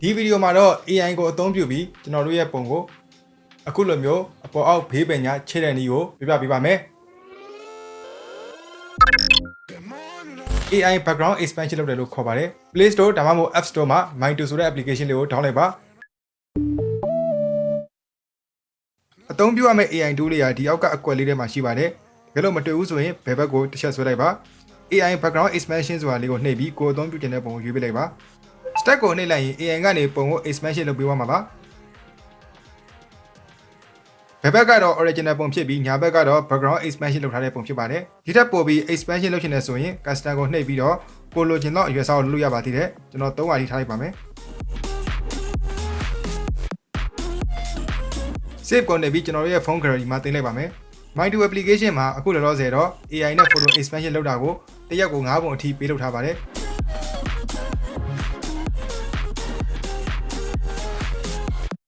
ဒီဗီဒီယိုမှာတော့ AI ကိုအသုံးပြုပြီးကျွန်တော်တို့ရဲ့ပုံကိုအခုလိုမျိုးအပေါ်အောက်ဘေးပင်ညာခြေတဲ့နည်းကိုပြပြပေးပါမယ် AI background expansion လုပ်တယ်လို့ခေါ်ပါတယ် Play Store ဒါမှမဟုတ် App Store မှာ Mind2 ဆိုတဲ့ application လေးကို download လိုက်ပါအသုံးပြုရမယ့် AI tool လေးကဒီအောက်ကအကွက်လေးထဲမှာရှိပါတယ်တကယ်လို့မတွေ့ဘူးဆိုရင်ဘယ်ဘက်ကိုတစ်ချက်ဆွဲလိုက်ပါ AI background expansion ဆိုတာလေးကိုနှိပ်ပြီးကိုယ်အသုံးပြုခြင်းတဲ့ပုံကိုရွေးပေးလိုက်ပါ stack ကိုနှိပ်လိုက်ရင် AI ကနေပုံကို expansion လုပ်ပေးသွားမှာပါဘယ်ဘက်ကတော့ original ပုံဖြစ်ပြီးညာဘက်ကတော့ background expansion လုပ်ထားတဲ့ပုံဖြစ်ပါတယ်ဒီထက်ပိုပြီး expansion လုပ်ချင်တယ်ဆိုရင် custom ကိုနှိပ်ပြီးတော့ကိုလိုချင်တော့အရွယ်အစားကိုလုပ်ရပါသေးတယ်ကျွန်တော်3ခါထိထားလိုက်ပါမယ် save ကိုနှိပ်ပြီးကျွန်တော်ရဲ့ phone gallery မှာတင်လိုက်ပါမယ် Mind2 application မှာအခုလောလောဆယ်တော့ AI နဲ့ photo expansion လုပ်တာကိုတစ်ရက်ကို9ပုံအထိပေးလုပ်ထားပါတယ်